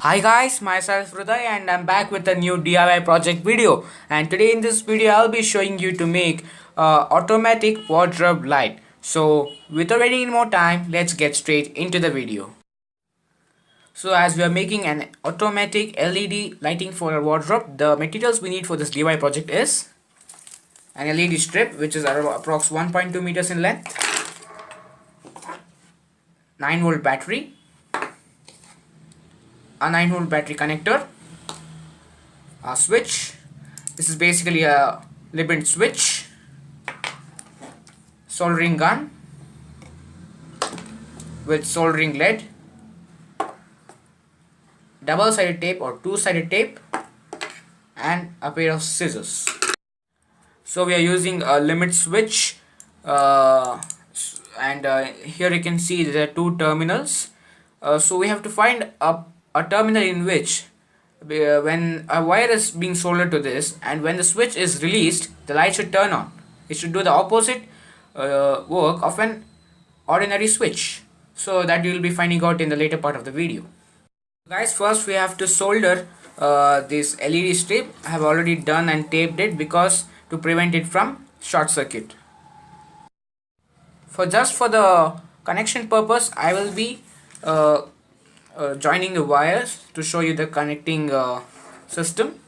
Hi guys, myself Hruday and I'm back with a new DIY project video, and today in this video I'll be showing you to make automatic wardrobe light. So without wasting any more time, let's get straight into the video. So as we are making an automatic LED lighting for a wardrobe, the materials we need for this DIY project is an LED strip which is approx 1.2 meters in length, 9-volt battery, a 9-volt battery connector, a switch. This is basically a limit switch, soldering gun with soldering lead, double-sided tape or two-sided tape, and a pair of scissors. So we are using a limit switch, and here you can see there are two terminals. So we have to find a terminal in which when a wire is being soldered to this and when the switch is released, the light should turn on. It should do the opposite work of an ordinary switch. So that you will be finding out in the later part of the video. Guys, first we have to solder this LED strip. I have already done and taped it because to prevent it from short circuit. For the connection purpose, I will be joining the wires to show you the connecting system.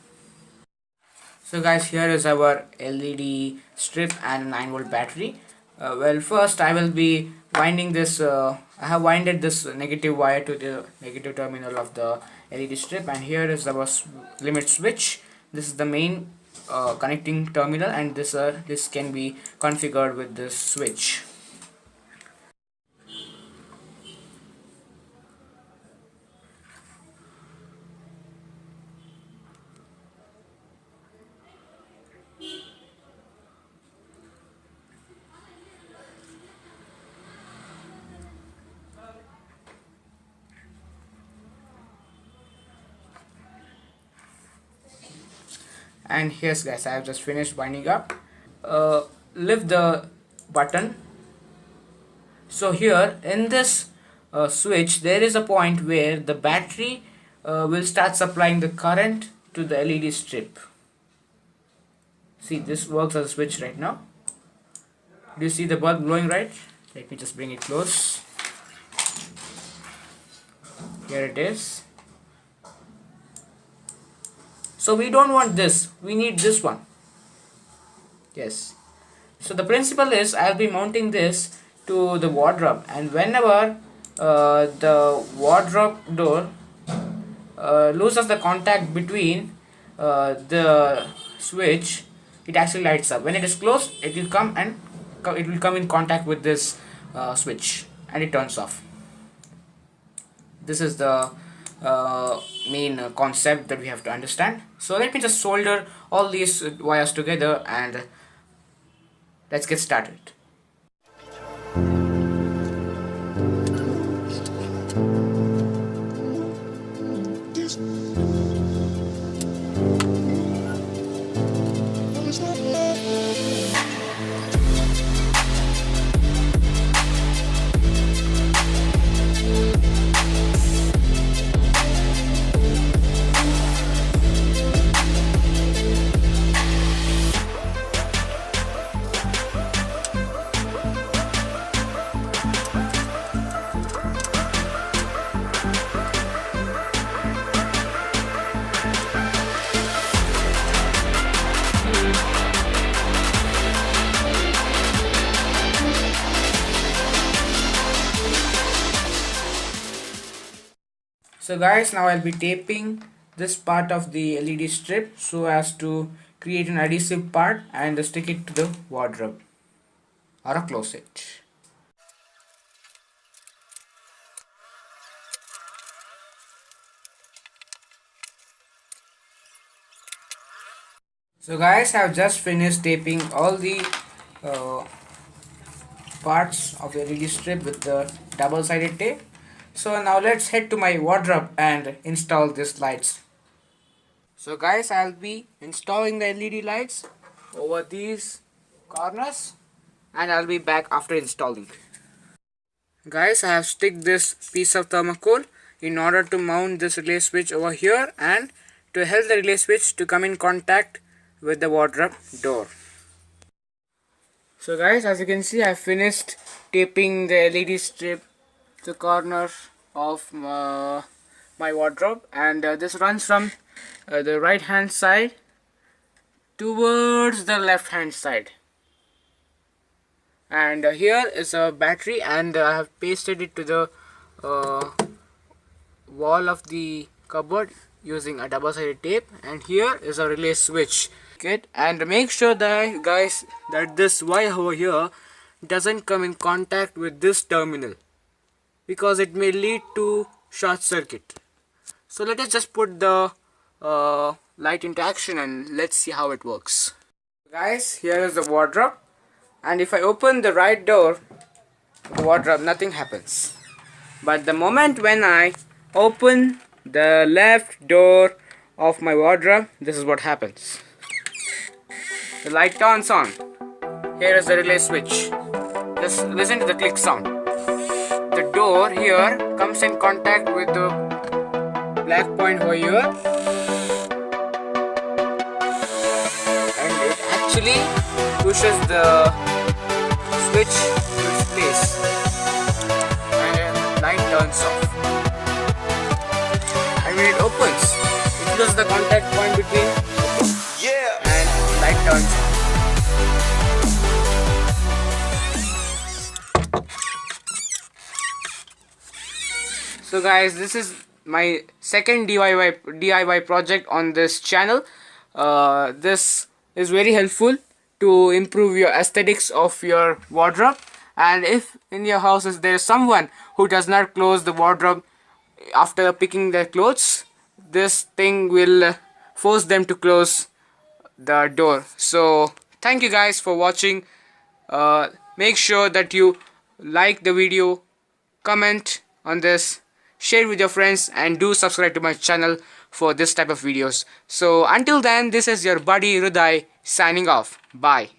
So guys, here is our LED strip and 9-volt battery. Well, first I will be winding this. I have winded this negative wire to the negative terminal of the LED strip, and here is our limit switch. This is the main connecting terminal, and this can be configured with this switch. And here's guys, I have just finished winding up. Lift the button. So here in this switch there is a point where the battery will start supplying the current to the LED strip. See, this works as a switch right now. Do you see the bulb glowing, right? Let me just bring it close. Here it is. So we don't want this, we need this one. Yes. So the principle is I'll be mounting this to the wardrobe, and whenever the wardrobe door loses the contact between the switch, it actually lights up. When it is closed, it will come in contact with this switch and it turns off. This is the main concept that we have to understand. So let me just solder all these wires together and let's get started. So guys, now I'll be taping this part of the LED strip so as to create an adhesive part and stick it to the wardrobe or a closet. So guys, I have just finished taping all the parts of the LED strip with the double-sided tape. So now let's head to my wardrobe and install these lights. So guys, I'll be installing the LED lights over these corners and I'll be back after installing. Guys, I have stick this piece of thermocol in order to mount this relay switch over here and to help the relay switch to come in contact with the wardrobe door. So guys, as you can see, I finished taping the LED strip to the corner of my wardrobe, and this runs from the right hand side towards the left hand side. And here is a battery, and I have pasted it to the wall of the cupboard using a double-sided tape, and here is a relay switch. And make sure that guys that this wire over here doesn't come in contact with this terminal, because it may lead to short circuit. So let us just put the light into action and let's see how it works. Guys, here is the wardrobe, and if I open the right door of the wardrobe, nothing happens. But the moment when I open the left door of my wardrobe, this is what happens. The light turns on. Here is the relay switch. Just listen to the click sound. The door here comes in contact with the black point over here, and it actually pushes the switch to its place, and the light turns off. And when it opens, it closes the contact point between and light turns on. So guys, this is my second DIY project on this channel. This is very helpful to improve your aesthetics of your wardrobe, and if in your houses there is someone who does not close the wardrobe after picking their clothes, this thing will force them to close the door. So thank you guys for watching. Make sure that you like the video, comment on this, share with your friends, and do subscribe to my channel for this type of videos. So until then, this is your buddy Hruday signing off. Bye.